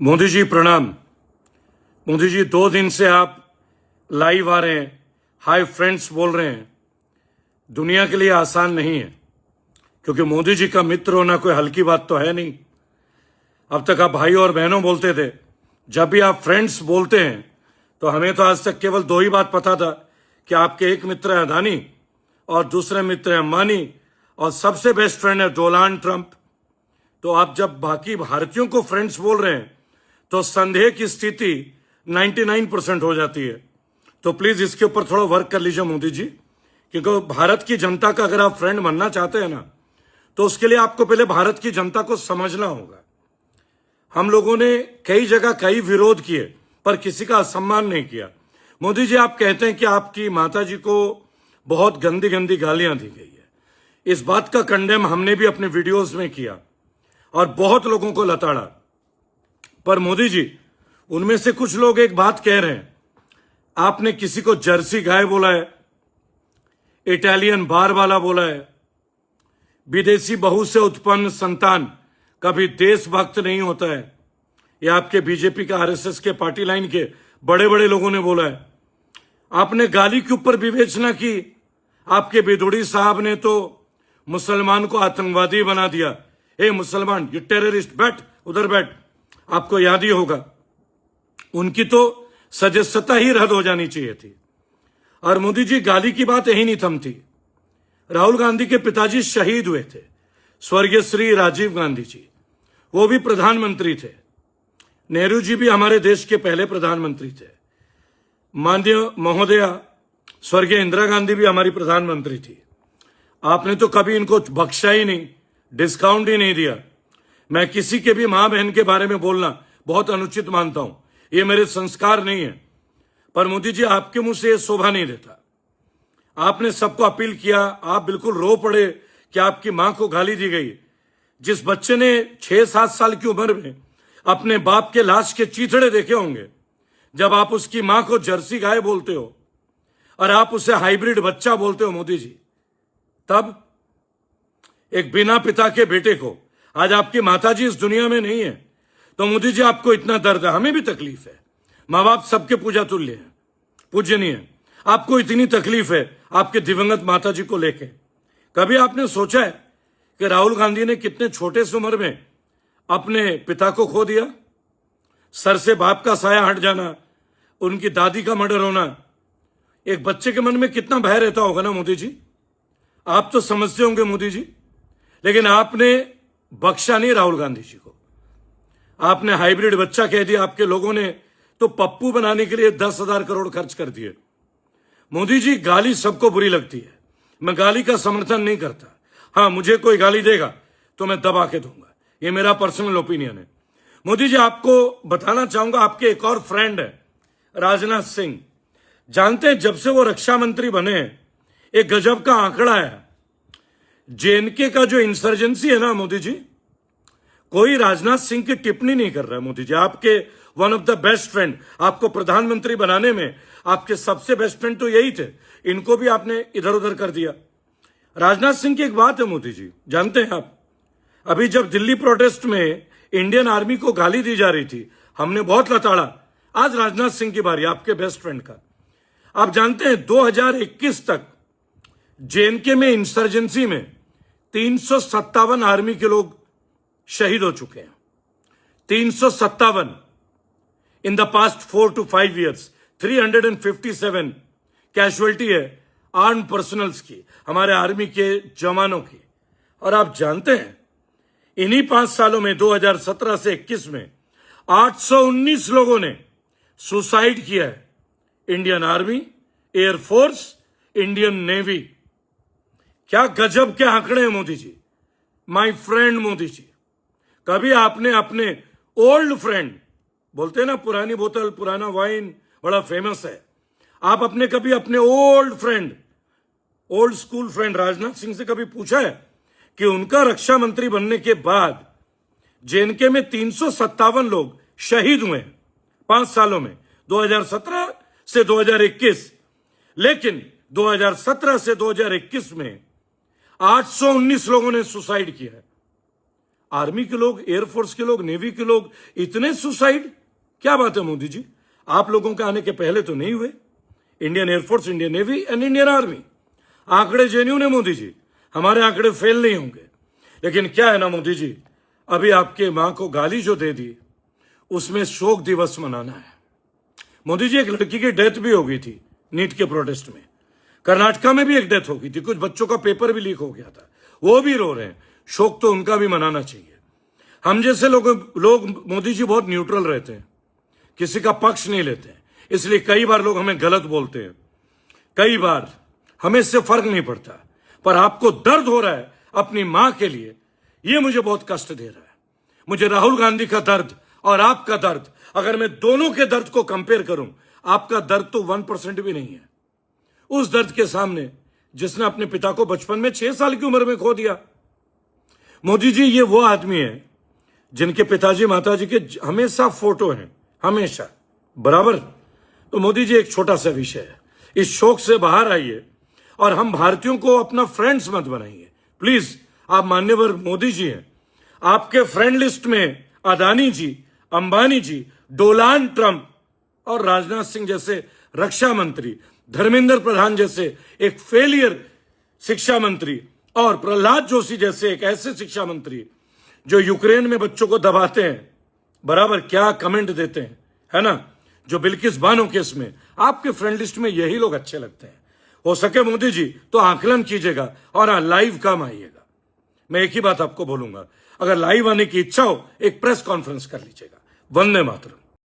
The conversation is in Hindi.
मोदी जी प्रणाम। मोदी जी 2 दिन से आप लाइव आ रहे हैं, हाय फ्रेंड्स बोल रहे हैं। दुनिया के लिए आसान नहीं है, क्योंकि मोदी जी का मित्र होना कोई हल्की बात तो है नहीं। अब तक आप भाई और बहनों बोलते थे, जब भी आप फ्रेंड्स बोलते हैं तो हमें तो आज तक केवल 2 ही बात पता था कि आपके एक मित्र है अदानी और दूसरे मित्र है अंबानी और सबसे बेस्ट फ्रेंड है डोनाल्ड ट्रंप। तो आप जब बाकी भारतीयों को फ्रेंड्स बोल रहे हैं तो संदेह की स्थिति 99% हो जाती है। तो प्लीज इसके ऊपर थोड़ा वर्क कर लीजिए मोदी जी, क्योंकि भारत की जनता का अगर आप फ्रेंड बनना चाहते हैं ना, तो उसके लिए आपको पहले भारत की जनता को समझना होगा। हम लोगों ने कई जगह कई विरोध किए पर किसी का असम्मान नहीं किया। मोदी जी, आप कहते हैं कि आपकी माता जी को बहुत गंदी गंदी गालियां दी गई है। इस बात का कंडेम हमने भी अपने वीडियोस में किया और बहुत लोगों को लताड़ा। पर मोदी जी, उनमें से कुछ लोग एक बात कह रहे हैं, आपने किसी को जर्सी गाय बोला है, इटालियन बार वाला बोला है, विदेशी बहू से उत्पन्न संतान कभी देशभक्त नहीं होता है। ये आपके बीजेपी का आरएसएस के पार्टी लाइन के बड़े बड़े लोगों ने बोला है। आपने गाली के ऊपर विवेचना की। आपके बिदुड़ी साहब ने तो मुसलमान को आतंकवादी बना दिया। ए मुसलमान, ये टेररिस्ट, बैठ उधर बैठ। आपको याद ही होगा, उनकी तो सदस्यता ही रद्द हो जानी चाहिए थी। और मोदी जी, गाली की बात यही नहीं थमती। राहुल गांधी के पिताजी शहीद हुए थे, स्वर्गीय श्री राजीव गांधी जी, वो भी प्रधानमंत्री थे। नेहरू जी भी हमारे देश के पहले प्रधानमंत्री थे। माननीय महोदया स्वर्गीय इंदिरा गांधी भी हमारी प्रधानमंत्री थी। आपने तो कभी इनको बख्शा ही नहीं, डिस्काउंट ही नहीं दिया। मैं किसी के भी मां बहन के बारे में बोलना बहुत अनुचित मानता हूं, ये मेरे संस्कार नहीं है। पर मोदी जी, आपके मुंह से ये शोभा नहीं देता। आपने सबको अपील किया, आप बिल्कुल रो पड़े कि आपकी मां को गाली दी गई। जिस बच्चे ने 6-7 साल की उम्र में अपने बाप के लाश के चीथड़े देखे होंगे, जब आप उसकी मां को जर्सी गाय बोलते हो और आप उसे हाइब्रिड बच्चा बोलते हो मोदी जी, तब एक बिना पिता के बेटे को, आज आपकी माताजी इस दुनिया में नहीं है तो मोदी जी आपको इतना दर्द है, हमें भी तकलीफ है। माँ बाप सबके पूजा तुल्य है, पूजनीय है। आपको इतनी तकलीफ है आपके दिवंगत माताजी को लेके। कभी आपने सोचा है कि राहुल गांधी ने कितने छोटे से उम्र में अपने पिता को खो दिया? सर से बाप का साया हट जाना, उनकी दादी का मर्डर होना, एक बच्चे के मन में कितना भय रहता होगा ना मोदी जी। आप तो समझते होंगे मोदी जी, लेकिन आपने बख्शा नहीं राहुल गांधी जी को। आपने हाइब्रिड बच्चा कह दिया। आपके लोगों ने तो पप्पू बनाने के लिए 10,000 करोड़ खर्च कर दिए। मोदी जी, गाली सबको बुरी लगती है, मैं गाली का समर्थन नहीं करता। हाँ, मुझे कोई गाली देगा तो मैं दबा के दूंगा, ये मेरा पर्सनल ओपिनियन है। मोदी जी, आपको बताना चाहूंगा, आपके एक और फ्रेंड है राजनाथ सिंह। जानते हैं, जब से वो रक्षा मंत्री बने एक गजब का आंकड़ा है। जेएनके का जो इंसर्जेंसी है ना मोदी जी, कोई राजनाथ सिंह की टिप्पणी नहीं कर रहा है। मोदी जी, आपके one of the best friend, आपको प्रधानमंत्री बनाने में आपके सबसे बेस्ट फ्रेंड तो यही थे, इनको भी आपने इधर उधर कर दिया। राजनाथ सिंह की एक बात है मोदी जी, जानते हैं आप, अभी जब दिल्ली प्रोटेस्ट में इंडियन आर्मी को गाली दी जा रही थी, हमने बहुत लताड़ा। आज राजनाथ सिंह की बारी, आपके बेस्ट फ्रेंड का। आप जानते हैं 2021 तक जेएनके में इंसर्जेंसी में 357 आर्मी के लोग शहीद हो चुके हैं। 357 in the past 4 to 5 years। 357 casualty है आर्म पर्सनल्स की, हमारे आर्मी के जवानों की। और आप जानते हैं, इन्हीं 5 सालों में 2017 से 21 में 819 लोगों ने सुसाइड किया है। Indian army, air force, Indian navy. क्या गजब के आंकड़े हैं मोदी जी। माय फ्रेंड मोदी जी, कभी आपने अपने ओल्ड फ्रेंड, बोलते हैं ना पुरानी बोतल पुराना वाइन बड़ा फेमस है, आप अपने कभी अपने old friend, old school friend Rajnath Singh से कभी पूछा है कि उनका रक्षा मंत्री बनने के बाद जेएनके में 357 लोग शहीद हुए 5 सालों में, 2017 से 2021, लेकिन 2017 से 2021 में 819 लोगों ने सुसाइड किया है। आर्मी के लोग, एयरफोर्स के लोग, नेवी के लोग, इतने सुसाइड, क्या बात है मोदी जी? आप लोगों के आने के पहले तो नहीं हुए। Indian air force, Indian navy and Indian army, आंकड़े जेन्युइन है मोदी जी, हमारे आंकड़े फेल नहीं होंगे। लेकिन क्या है ना मोदी जी, अभी आपके मां को गाली जो दे दी, उसमें शोक दिवस मनाना है। मोदी जी, एक लड़की की डेथ भी हो गई थी नीट के प्रोटेस्ट में, कर्नाटका में भी एक डेथ हो गई थी, कुछ बच्चों का पेपर भी लीक हो गया था, वो भी रो रहे हैं। शोक तो उनका भी मनाना चाहिए। हम जैसे लोग मोदी जी बहुत न्यूट्रल रहते हैं, किसी का पक्ष नहीं लेते हैं, इसलिए कई बार लोग हमें गलत बोलते हैं, कई बार हमें इससे फर्क नहीं पड़ता। पर आपको दर्द हो रहा है अपनी मां के लिए, यह मुझे बहुत कष्ट दे रहा है। मुझे राहुल गांधी का दर्द और आपका दर्द, अगर मैं दोनों के दर्द को कंपेयर करूं, आपका दर्द तो 1% भी नहीं है उस दर्द के सामने जिसने अपने पिता को बचपन में 6 साल की उम्र में खो दिया। मोदी जी, ये वो आदमी है जिनके पिताजी माताजी के हमेशा फोटो हैं, हमेशा बराबर। तो मोदी जी, एक छोटा सा विषय है, इस शोक से बाहर आइए और हम भारतीयों को अपना फ्रेंड्स मत बनाइए प्लीज। आप मान्यवर मोदी जी हैं, आपके फ्रेंड लिस्ट में अदानी जी, अंबानी जी, डोनाल्ड ट्रंप और राजनाथ सिंह जैसे रक्षा मंत्री, धर्मेंद्र प्रधान जैसे एक फेलियर शिक्षा मंत्री, और प्रहलाद जोशी जैसे एक ऐसे शिक्षा मंत्री जो यूक्रेन में बच्चों को दबाते हैं, बराबर क्या कमेंट देते हैं, है ना, जो बिल्किस बानो केस में, आपके फ्रेंड लिस्ट में यही लोग अच्छे लगते हैं। हो सके मोदी जी तो आकलन कीजिएगा और हाँ, लाइव कम आइएगा। मैं एक ही बात आपको बोलूंगा, अगर लाइव आने की इच्छा हो, एक प्रेस कॉन्फ्रेंस कर लीजिएगा। वंदे मातरम।